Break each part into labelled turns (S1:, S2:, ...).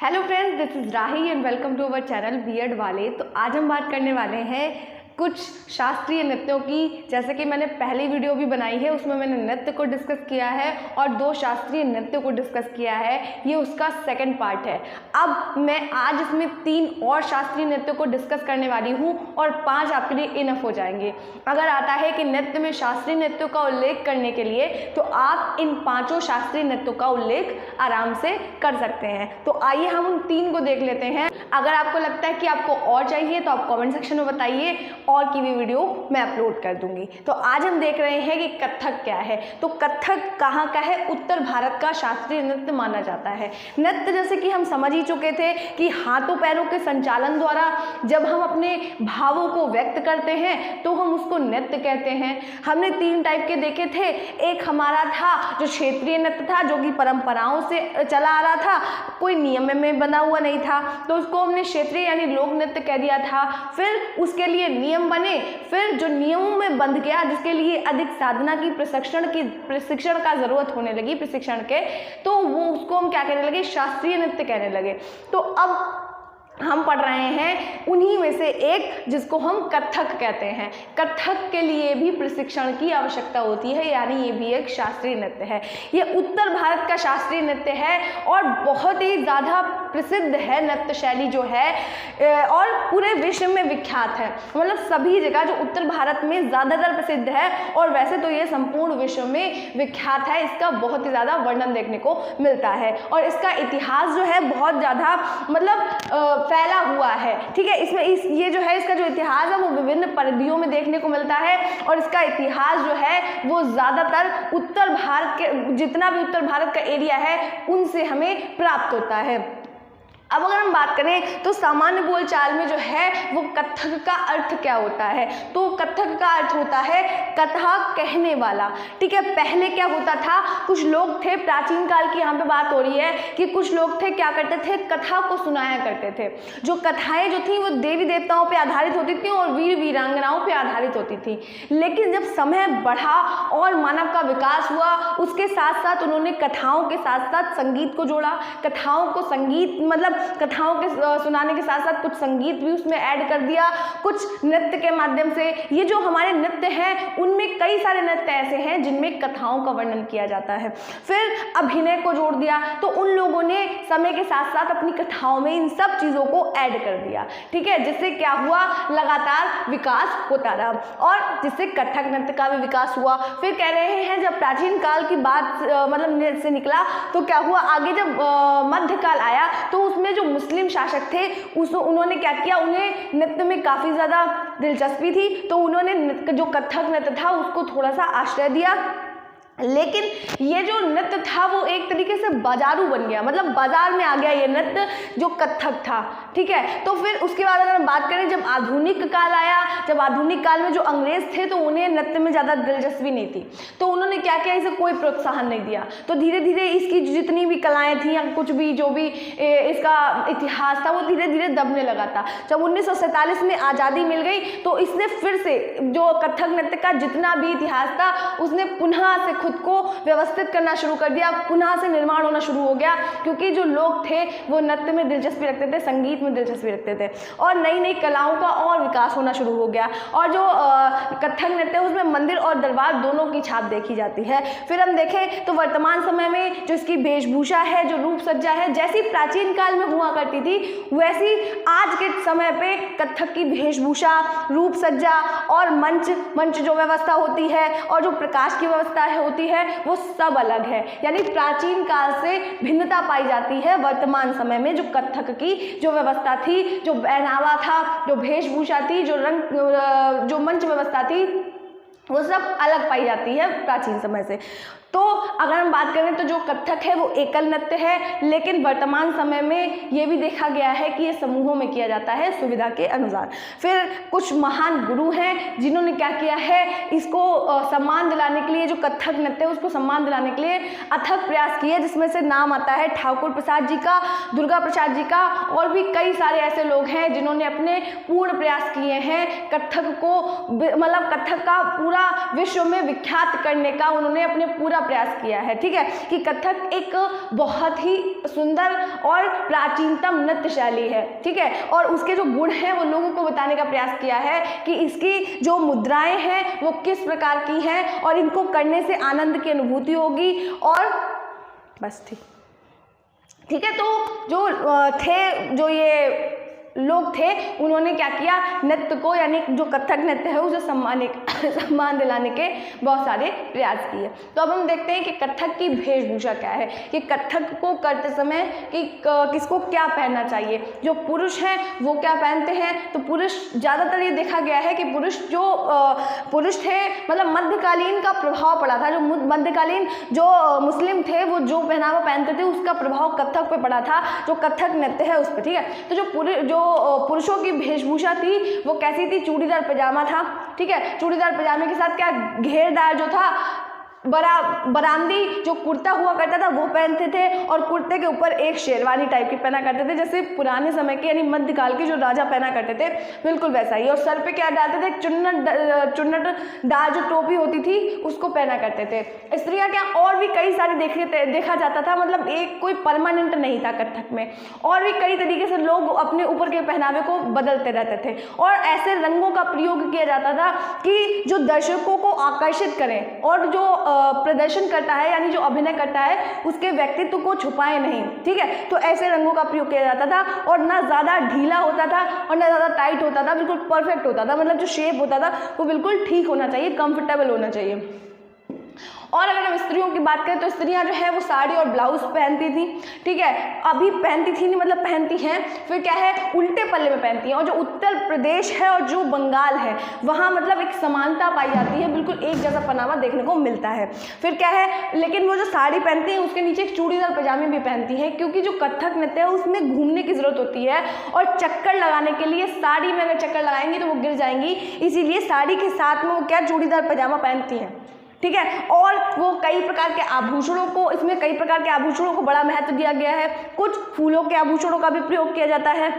S1: Hello friends, this is Rahi and welcome to our channel B Ed वाले। तो आज हम बात करने वाले हैं कुछ शास्त्रीय नृत्यों की। जैसे कि मैंने पहली वीडियो भी बनाई है, उसमें मैंने नृत्य को डिस्कस किया है और 2 शास्त्रीय नृत्यों को डिस्कस किया है। ये उसका सेकंड पार्ट है। अब मैं आज इसमें 3 और शास्त्रीय नृत्यों को डिस्कस करने वाली हूँ और 5 आपके लिए इनफ हो जाएंगे। अगर आता है कि नृत्य में शास्त्रीय नृत्यों का उल्लेख करने के लिए, तो आप इन 5 शास्त्रीय नृत्यों का उल्लेख आराम से कर सकते हैं। तो आइए हम उन 3 को देख लेते हैं। अगर आपको लगता है कि आपको और चाहिए तो आप कमेंट सेक्शन में बताइए, और की भी वीडियो मैं अपलोड कर दूंगी। तो आज हम देख रहे हैं कि कथक क्या है। तो कथक कहाँ का है? उत्तर भारत का शास्त्रीय नृत्य माना जाता है। नृत्य जैसे कि हम समझ ही चुके थे कि हाथों पैरों के संचालन द्वारा जब हम अपने भावों को व्यक्त करते हैं तो हम उसको नृत्य कहते हैं। हमने 3 टाइप के देखे थे। एक हमारा था जो क्षेत्रीय नृत्य था, जो कि परंपराओं से चला आ रहा था, कोई नियम में बना हुआ नहीं था, तो उसको हमने क्षेत्रीय यानी लोक नृत्य कह दिया था। फिर उसके लिए नियम बने, फिर जो नियमों में बंध गया, जिसके लिए अधिक साधना की प्रशिक्षण का जरूरत होने लगी, प्रशिक्षण के, तो वो उसको हम क्या कहने लगे? शास्त्रीय नृत्य कहने लगे। तो अब हम पढ़ रहे हैं उन्हीं में से एक जिसको हम कथक कहते हैं। कथक के लिए भी प्रशिक्षण की आवश्यकता होती है, यानी ये भी एक शास्त्रीय नृत्य है। ये उत्तर भारत का शास्त्रीय नृत्य है और बहुत ही ज़्यादा प्रसिद्ध है नृत्य शैली जो है, और पूरे विश्व में विख्यात है। मतलब सभी जगह जो उत्तर भारत में ज़्यादातर प्रसिद्ध है, और वैसे तो ये संपूर्ण विश्व में विख्यात है। इसका बहुत ही ज़्यादा वर्णन देखने को मिलता है और इसका इतिहास जो है बहुत ज़्यादा मतलब फैला हुआ है। ठीक है, इसमें ये जो है, इसका जो इतिहास है वो विभिन्न परिधियों में देखने को मिलता है, और इसका इतिहास जो है वो ज़्यादातर उत्तर भारत के, जितना भी उत्तर भारत का एरिया है उनसे हमें प्राप्त होता है। अब अगर हम बात करें तो सामान्य बोलचाल में जो है वो कथक का अर्थ क्या होता है? तो कथक का अर्थ होता है कथा कहने वाला। ठीक है, पहले क्या होता था, कुछ लोग थे, प्राचीन काल की यहाँ पे बात हो रही है कि कुछ लोग थे, क्या करते थे? कथा को सुनाया करते थे। जो कथाएं जो थी वो देवी देवताओं पे आधारित होती थी और वीर वीरांगनाओं पे आधारित होती थी। लेकिन जब समय बढ़ा और मानव का विकास हुआ, उसके साथ साथ उन्होंने कथाओं के साथ साथ संगीत को जोड़ा। कथाओं को संगीत मतलब कथाओं के सुनाने के साथ साथ कुछ संगीत भी उसमें ऐड कर दिया, कुछ नृत्य के माध्यम से। ये जो हमारे नृत्य हैं उनमें कई सारे नृत्य ऐसे हैं जिनमें कथाओं का वर्णन किया जाता है। फिर अभिनय को जोड़ दिया, तो उन लोगों ने समय के साथ साथ अपनी कथाओं में इन सब चीज़ों को ऐड कर दिया। ठीक है, जिससे क्या हुआ? लगातार विकास होता रहा और जिससे कथक नृत्य का भी विकास हुआ। फिर कह रहे हैं जब प्राचीन काल की बात मतलब नृत्य से निकला, तो क्या हुआ? आगे जब मध्यकाल आया तो उसमें जो मुस्लिम शासक थे उन्होंने क्या किया? उन्हें नृत्य में काफ़ी ज़्यादा दिलचस्पी थी, तो उन्होंने जो कथक नृत्य था उसको थोड़ा सा आश्रय दिया। लेकिन ये जो नृत्य था वो एक तरीके से बाजारू बन गया, मतलब बाजार में आ गया ये नृत्य जो कथक था। ठीक है, तो फिर उसके बाद अगर हम बात करें, जब आधुनिक काल आया, जब आधुनिक काल में जो अंग्रेज थे तो उन्हें नृत्य में ज़्यादा दिलचस्पी नहीं थी, तो उन्होंने क्या किया? इसे कोई प्रोत्साहन नहीं दिया। तो धीरे धीरे इसकी जितनी भी कलाएँ थी या कुछ भी जो भी इसका इतिहास था वो धीरे धीरे दबने लगा था। जब 1947 में आज़ादी मिल गई तो इसने फिर से जो कथक नृत्य का जितना भी इतिहास था उसने पुनः से खुद को व्यवस्थित करना शुरू कर दिया, पुनः से निर्माण होना शुरू हो गया, क्योंकि जो लोग थे वो नृत्य में दिलचस्पी रखते थे, संगीत में दिलचस्पी रखते थे, और नई नई कलाओं का और विकास होना शुरू हो गया। और जो कथक नृत्य है उसमें मंदिर और दरबार दोनों की छाप देखी जाती है। फिर हम देखें तो वर्तमान समय में जो इसकी वेशभूषा है, जो रूप सज्जा है, जैसी प्राचीन काल में हुआ करती थी वैसी आज के समय पे कथक की वेशभूषा, रूप सज्जा और मंच जो व्यवस्था होती है और जो प्रकाश की व्यवस्था होती है वो सब अलग है। यानी प्राचीन काल से भिन्नता पाई जाती है वर्तमान समय में। जो कथक की जो व्यवस्था थी, जो पहनावा था, जो वेशभूषा थी, जो रंग, जो मंच व्यवस्था थी, वो सब अलग पाई जाती है प्राचीन समय से। तो अगर हम बात करें तो जो कथक है वो एकल नृत्य है, लेकिन वर्तमान समय में ये भी देखा गया है कि ये समूहों में किया जाता है सुविधा के अनुसार। फिर कुछ महान गुरु हैं जिन्होंने क्या किया है, इसको सम्मान दिलाने के लिए, जो कथक नृत्य है उसको सम्मान दिलाने के लिए अथक प्रयास किए, जिसमें से नाम आता है ठाकुर प्रसाद जी का, दुर्गा प्रसाद जी का, और भी कई सारे ऐसे लोग हैं जिन्होंने अपने पूर्ण प्रयास किए हैं कथक को, मतलब कथक का पूरा विश्व में विख्यात करने का उन्होंने अपने पूरा प्रयास किया है, ठीक है, कि कथक एक बहुत ही सुंदर और प्राचीनतम नृत्य शैली है, ठीक है, और उसके जो गुण हैं वो लोगों को बताने का प्रयास किया है कि इसकी जो मुद्राएं हैं वो किस प्रकार की हैं और इनको करने से आनंद की अनुभूति होगी। और बस ठीक है। तो जो थे, जो ये लोग थे, उन्होंने क्या किया, नृत्य को यानी जो कथक नृत्य है उसे सम्मान दिलाने के बहुत सारे प्रयास किए। तो अब हम देखते हैं कि कथक की वेशभूषा क्या है, कि कथक को करते समय कि किसको क्या पहनना चाहिए। जो पुरुष हैं वो क्या पहनते हैं, तो पुरुष ज़्यादातर ये देखा गया है कि पुरुष थे, मतलब मध्यकालीन का प्रभाव पड़ा था, जो मध्यकालीन जो मुस्लिम थे वो जो पहनावा पहनते थे उसका प्रभाव कथक पे पड़ा था, जो कथक नृत्य है उस पर, ठीक है। तो जो पुरुषों की वेशभूषा थी वो कैसी थी, चूड़ीदार पजामा था, ठीक है, चूड़ीदार पजामे के साथ क्या घेरदार जो था बरामदी जो कुर्ता हुआ करता था वो पहनते थे, और कुर्ते के ऊपर एक शेरवानी टाइप की पहना करते थे, जैसे पुराने समय के यानी मध्यकाल के जो राजा पहना करते थे, बिल्कुल वैसा ही। और सर पे क्या डालते थे, चुन्नटदार जो टोपी होती थी उसको पहना करते थे। स्त्रियां क्या और भी कई सारी देखा जाता था, मतलब एक कोई परमानेंट नहीं था कथक में, और भी कई तरीके से लोग अपने ऊपर के पहनावे को बदलते रहते थे, और ऐसे रंगों का प्रयोग किया जाता था कि जो दर्शकों को आकर्षित करें और जो प्रदर्शन करता है यानी जो अभिनय करता है उसके व्यक्तित्व को छुपाए नहीं, ठीक है। तो ऐसे रंगों का प्रयोग किया जाता था, और ना ज़्यादा ढीला होता था और ना ज़्यादा टाइट होता था, बिल्कुल परफेक्ट होता था, मतलब जो शेप होता था वो बिल्कुल ठीक होना चाहिए, कंफर्टेबल होना चाहिए। और अगर हम स्त्रियों की बात करें तो स्त्रियां जो है वो साड़ी और ब्लाउज पहनती थी, ठीक है, अभी पहनती थी नहीं, मतलब पहनती हैं, फिर क्या है उल्टे पल्ले में पहनती हैं। और जो उत्तर प्रदेश है और जो बंगाल है वहाँ मतलब एक समानता पाई जाती है, बिल्कुल एक जैसा पहनावा देखने को मिलता है। फिर क्या है, लेकिन वो जो साड़ी पहनती हैं उसके नीचे एक चूड़ीदार पजामे भी पहनती हैं, क्योंकि जो कथक नृत्य है उसमें घूमने की ज़रूरत होती है, और चक्कर लगाने के लिए साड़ी में अगर चक्कर लगाएंगी तो वो गिर जाएंगी, इसीलिए साड़ी के साथ में वो क्या चूड़ीदार पजामा पहनती हैं, ठीक है। और वो कई प्रकार के आभूषणों को, इसमें कई प्रकार के आभूषणों को बड़ा महत्व दिया गया है, कुछ फूलों के आभूषणों का भी प्रयोग किया जाता है,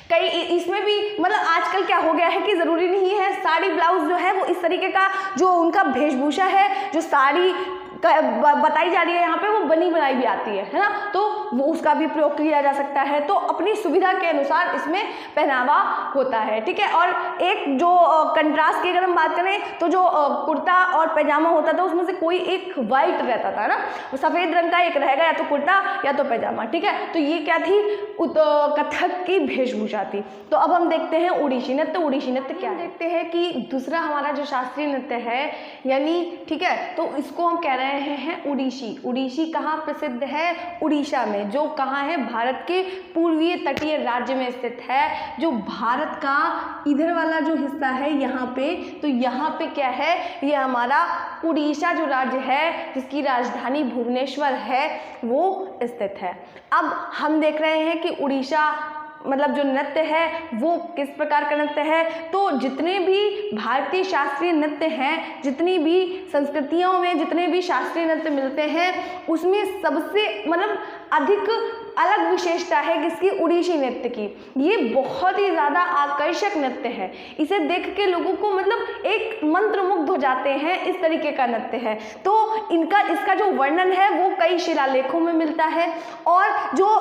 S1: कई इसमें भी मतलब आजकल क्या हो गया है कि ज़रूरी नहीं है साड़ी ब्लाउज जो है वो इस तरीके का जो उनका वेशभूषा है, जो साड़ी बताई जा रही है यहाँ पे वो बनी बनाई भी आती है ना, तो वो उसका भी प्रयोग किया जा सकता है। तो अपनी सुविधा के अनुसार इसमें पहनावा होता है, ठीक है। और एक जो कंट्रास्ट की अगर हम बात करें तो जो कुर्ता और पैजामा होता था उसमें से कोई एक वाइट रहता था ना, सफ़ेद रंग का एक रहेगा, या तो कुर्ता या तो पैजामा, ठीक है। तो ये क्या थी, कथक की वेशभूषा थी। तो अब हम देखते हैं उड़ीसी नृत्य। उड़ीसी नृत्य क्या देखते हैं कि दूसरा हमारा जो शास्त्रीय नृत्य है यानी, ठीक है, तो इसको हम कह रहे हैं उड़ीसी। उड़ीसी कहाँ प्रसिद्ध है, उड़ीसा में, जो कहाँ है, भारत के पूर्वीय तटीय राज्य में स्थित है, जो भारत का इधर वाला जो हिस्सा है यहाँ पे, तो यहाँ पे क्या है, ये हमारा उड़ीसा जो राज्य है जिसकी राजधानी भुवनेश्वर है वो स्थित है। अब हम देख रहे हैं कि उड़ीसा मतलब जो नृत्य है वो किस प्रकार का नृत्य है। तो जितने भी भारतीय शास्त्रीय नृत्य हैं, जितनी भी संस्कृतियों में जितने भी शास्त्रीय नृत्य मिलते हैं उसमें सबसे मतलब अधिक अलग विशेषता है किसकी, उड़ीसी नृत्य की। ये बहुत ही ज़्यादा आकर्षक नृत्य है, इसे देख के लोगों को मतलब एक मंत्रमुग्ध हो जाते हैं, इस तरीके का नृत्य है। तो इसका जो वर्णन है वो कई शिलालेखों में मिलता है, और जो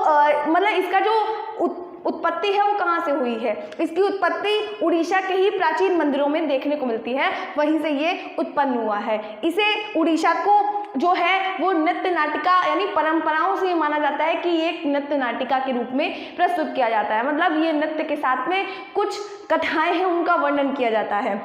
S1: मतलब इसका जो उत्पत्ति है वो कहाँ से हुई है, इसकी उत्पत्ति उड़ीसा के ही प्राचीन मंदिरों में देखने को मिलती है, वहीं से ये उत्पन्न हुआ है। इसे उड़ीसा को जो है वो नृत्य नाटिका यानी परंपराओं से माना जाता है कि ये एक नृत्य नाटिका के रूप में प्रस्तुत किया जाता है, मतलब ये नृत्य के साथ में कुछ कथाएं हैं उनका वर्णन किया जाता है।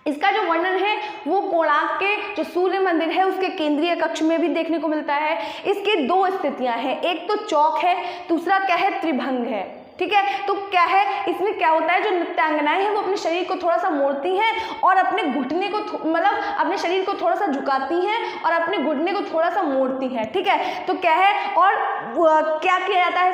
S1: इसका जो वर्णन है वो कोणार्क के जो सूर्य मंदिर है उसके केंद्रीय कक्ष में भी देखने को मिलता है। इसकी दो स्थितियां हैं, एक तो चौक है, दूसरा क्या है, त्रिभंग है, ठीक है। तो क्या है, इसमें क्या होता है, जो नृत्यांगनाएं हैं वो अपने शरीर को थोड़ा सा मोड़ती हैं और अपने घुटने को मतलब अपने शरीर को थोड़ा सा झुकाती हैं और अपने घुटने को थोड़ा सा मोड़ती हैं, ठीक है। तो क्या है, और क्या किया जाता है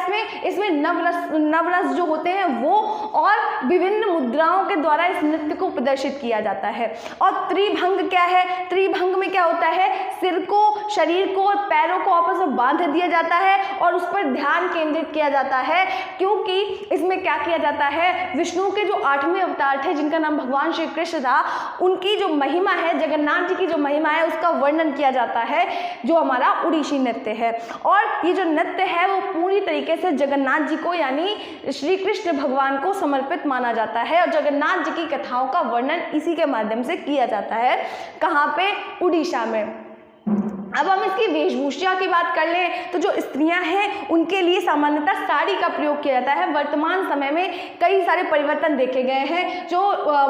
S1: इसमें नवरस जो होते हैं वो और विभिन्न मुद्राओं के द्वारा इस नृत्य को प्रदर्शित किया जाता है। और त्रिभंग क्या है, त्रिभंग में क्या होता है, सिर को, शरीर को और पैरों को आपस में बांध दिया जाता है और उस पर ध्यान केंद्रित किया जाता है, क्योंकि क्योंकि इसमें क्या किया जाता है, विष्णु के जो 8वें अवतार थे जिनका नाम भगवान श्री कृष्ण था, उनकी जो महिमा है, जगन्नाथ जी की जो महिमा है, उसका वर्णन किया जाता है, जो हमारा उड़ीसी नृत्य है। और ये जो नृत्य है वो पूरी तरीके से जगन्नाथ जी को यानी श्री कृष्ण भगवान को समर्पित माना जाता है और जगन्नाथ जी की कथाओं का वर्णन इसी के माध्यम से किया जाता है। कहाँ पे? उड़ीसा में। अब हम इसकी वेशभूषा की बात कर लें तो जो स्त्रियां हैं उनके लिए सामान्यतः साड़ी का प्रयोग किया जाता है। वर्तमान समय में कई सारे परिवर्तन देखे गए हैं। जो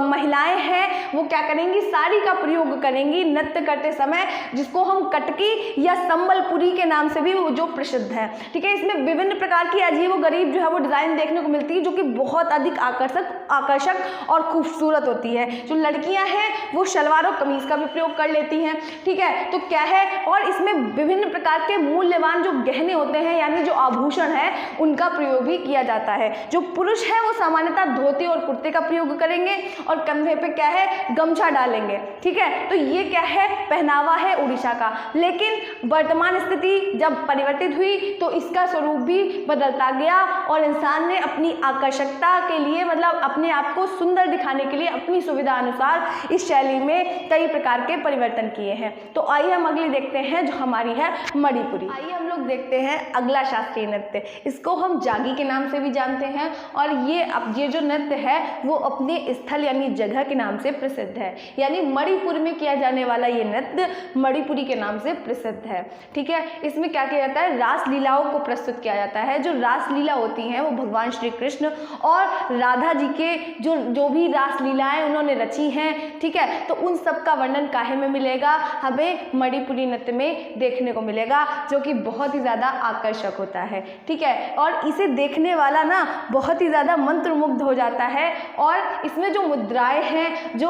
S1: महिलाएं हैं वो क्या करेंगी, साड़ी का प्रयोग करेंगी नृत्य करते समय, जिसको हम कटकी या संबलपुरी के नाम से भी जो प्रसिद्ध है। ठीक है, इसमें विभिन्न प्रकार की अजीबोगरीब जो है वो डिज़ाइन देखने को मिलती है, जो कि बहुत अधिक आकर्षक और खूबसूरत होती है। जो लड़कियाँ हैं वो शलवार और कमीज का भी प्रयोग कर लेती हैं। ठीक है, तो क्या है, और इसमें विभिन्न प्रकार के मूल्यवान जो गहने होते हैं यानी जो आभूषण है उनका प्रयोग भी किया जाता है। जो पुरुष है वो सामान्यतः धोती और कुर्ते का प्रयोग करेंगे और कंधे पे क्या है, गमछा डालेंगे। ठीक है, तो ये क्या है, पहनावा है उड़ीसा का। लेकिन वर्तमान स्थिति जब परिवर्तित हुई तो इसका स्वरूप भी बदलता गया और इंसान ने अपनी आकर्षकता के लिए, मतलब अपने आप को सुंदर दिखाने के लिए अपनी सुविधा अनुसार इस शैली में कई प्रकार के परिवर्तन किए हैं। तो आइए हम अगली देखते हैं जो हमारी है मणिपुरी। आइए हम लोग देखते हैं अगला शास्त्रीय नृत्य। इसको हम जागी के नाम से भी जानते हैं और ये जो नृत्य है वो अपने स्थल यानी जगह के नाम से प्रसिद्ध है। यानी मणिपुर में किया जाने वाला ये नृत्य मणिपुरी के नाम से प्रसिद्ध है। ठीक है, इसमें क्या किया जाता है, रास लीलाओं को प्रस्तुत किया जाता है। जो रास लीला होती हैं वो भगवान श्री कृष्ण और राधा जी के जो भी रास लीलाएं उन्होंने रची हैं, ठीक है, तो उन सब का वर्णन काहे में मिलेगा, हमें मणिपुरी नृत्य में देखने को मिलेगा, जो कि बहुत ही ज़्यादा आकर्षक होता है। ठीक है, और इसे देखने वाला ना बहुत ही ज़्यादा मंत्रमुग्ध हो जाता है। और इसमें जो मुद्राएं हैं, जो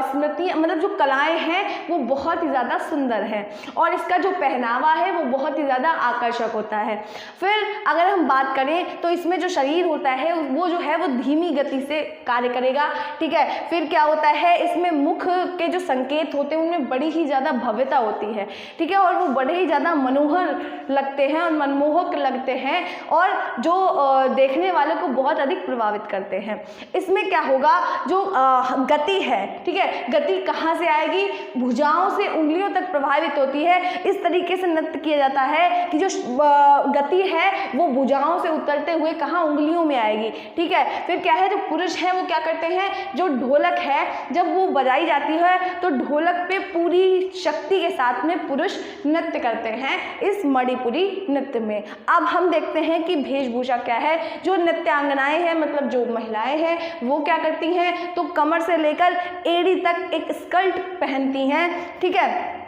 S1: स्मृतियाँ, मतलब जो कलाएं हैं वो बहुत ही ज़्यादा सुंदर है और इसका जो पहनावा है वो बहुत ही ज़्यादा आकर्षक होता है। फिर अगर हम बात करें तो इसमें जो शरीर होता है वो जो है वो धीमी गति से कार्य करेगा। ठीक है, फिर क्या होता है, इसमें मुख के जो संकेत होते हैं उनमें बड़ी ही ज़्यादा भव्यता होती है। ठीक है, और वो बड़े ही ज़्यादा मनोहर लगते हैं और मनमोहक लगते हैं और जो देखने वाले को बहुत अधिक प्रभावित करते हैं। इसमें क्या होगा, जो गति है, ठीक है, गति कहाँ से आएगी, भुजाओं से उंगलियों तक प्रभावित होती है। इस तरीके से नृत्य किया जाता है कि जो गति है वो भुजाओं से उतरते हुए कहाँ, उंगलियों में आएगी। ठीक है, फिर क्या है, जो पुरुष है वो क्या करते हैं, जो ढोलक है जब वो बजाई जाती है तो ढोलक पे पूरी शक्ति के साथ में पुरुष नृत्य करते हैं इस मणिपुरी नृत्य में। अब हम देखते हैं कि वेशभूषा क्या है। जो नृत्यांगनाएं हैं, मतलब जो महिलाएं हैं, वो क्या करती हैं, तो कमर से लेकर एड़ी तक एक स्कर्ट पहनती हैं। ठीक है,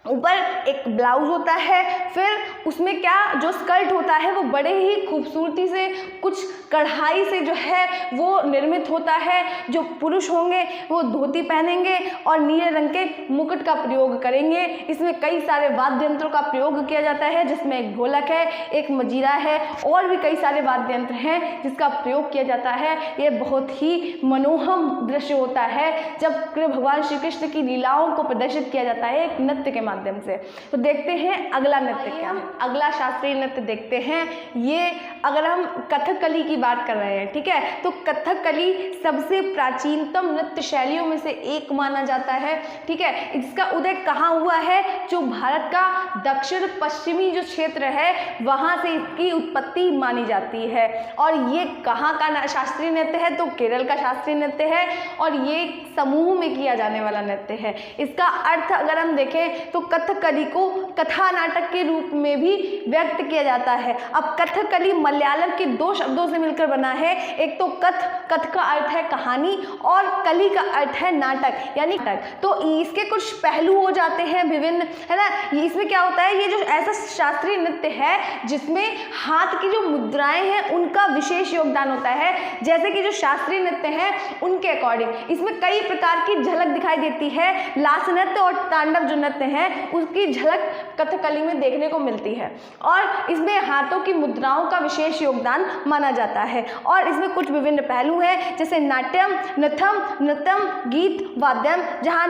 S1: ऊपर एक ब्लाउज होता है, फिर उसमें क्या, जो स्कर्ट होता है वो बड़े ही खूबसूरती से कुछ कढ़ाई से जो है वो निर्मित होता है। जो पुरुष होंगे वो धोती पहनेंगे और नीले रंग के मुकुट का प्रयोग करेंगे। इसमें कई सारे वाद्य यंत्रों का प्रयोग किया जाता है, जिसमें एक ढोलक है, एक मजीरा है और भी कई सारे वाद्य यंत्र हैं जिसका प्रयोग किया जाता है। ये बहुत ही मनोहम दृश्य होता है जब भगवान श्री कृष्ण की लीलाओं को प्रदर्शित किया जाता है एक नृत्य के माध्यम से। तो देखते हैं अगला नृत्य क्या है। अगला शास्त्रीय नृत्य देखते हैं। ये अगर हम कथकली की बात कर रहे हैं, ठीक है, तो कथकली सबसे प्राचीनतम नृत्य शैलियों में से एक माना जाता है। ठीक है, इसका उदय कहाँ हुआ है, जो भारत का दक्षिण पश्चिमी जो क्षेत्र है वहाँ से इसकी उत्पत्ति मानी जाती है। और ये कहाँ का शास्त्रीय नृत्य है, तो केरल का शास्त्रीय नृत्य है और ये समूह में किया जाने वाला नृत्य है। इसका अर्थ अगर हम देखें तो कथकली को कथा नाटक के रूप में भी व्यक्त किया जाता है। अब कथकली मलयालम के दो शब्दों से मिलकर बना है। एक तो कथ का अर्थ है कहानी और कली का अर्थ है नाटक, यानी नाटक। तो इसके कुछ पहलू हो जाते हैं विभिन्न, है ना। इसमें क्या होता है, ये जो ऐसा शास्त्रीय नृत्य है जिसमें हाथ की जो मुद्राएं हैं उनका विशेष योगदान होता है। जैसे कि जो शास्त्रीय नृत्य है उनके अकॉर्डिंग इसमें कई प्रकार की झलक दिखाई देती है। लास्य नृत्य और तांडव जो नृत्य है उसकी झलक कथकली में देखने को मिलती है और इसमें हाथों की मुद्राओं का विशेष योगदान माना जाता है। और इसमें कुछ विभिन्न पहलू हैं जैसे नाट्यम, नृत्यम, गीत, वाद्यम। जहाँ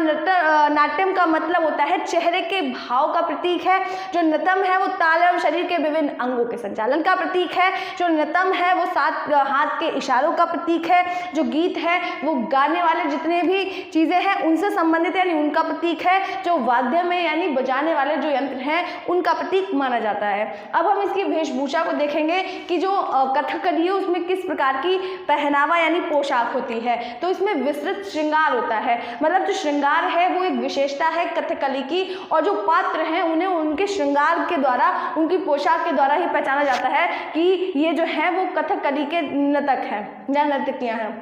S1: नाट्यम का मतलब होता है चेहरे के भाव का प्रतीक है, जो नृत्यम है वो ताल एवं शरीर के विभिन्न अंगों के संचालन का प्रतीक है, जो नृत्यम है वो सात हाथ के इशारों का प्रतीक है, जो गीत है वो गाने वाले जितने भी चीज़ें हैं उनसे संबंधित यानी उनका प्रतीक है, जो वाद्य में यानी बजाने वाले जो यंत्र हैं उनका प्रतीक माना जाता है। अब हम इसकी वेशभूषा को देखेंगे कि जो कथकली है उसमें किस प्रकार की पहनावा यानी पोशाक होती है। तो इसमें विस्तृत श्रृंगार होता है, मतलब जो श्रृंगार है वो एक विशेषता है कथकली की, और जो पात्र हैं उन्हें उनके श्रृंगार के द्वारा, उनकी पोशाक के द्वारा ही पहचाना जाता है कि ये जो है वो कथकली के नर्तक हैं या नर्तकियां हैं।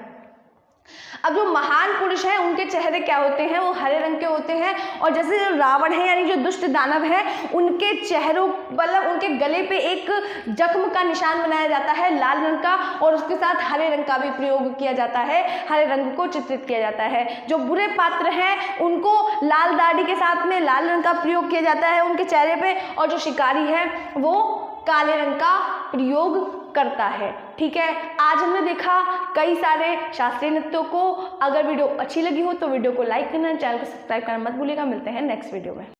S1: अब जो महान पुरुष हैं उनके चेहरे क्या होते हैं, वो हरे रंग के होते हैं, और जैसे जो रावण है यानी जो दुष्ट दानव है उनके चेहरों मतलब उनके गले पे एक जख्म का निशान बनाया जाता है लाल रंग का, और उसके साथ हरे रंग का भी प्रयोग किया जाता है, हरे रंग को चित्रित किया जाता है। जो बुरे पात्र हैं उनको लाल दाढ़ी के साथ में लाल रंग का प्रयोग किया जाता है उनके चेहरे पे, और जो शिकारी है वो काले रंग का प्रयोग करता है। ठीक है, आज हमने देखा कई सारे शास्त्रीय नृत्यों को। अगर वीडियो अच्छी लगी हो तो वीडियो को लाइक करना, चैनल को सब्सक्राइब करना मत भूलिएगा। मिलते हैं नेक्स्ट वीडियो में।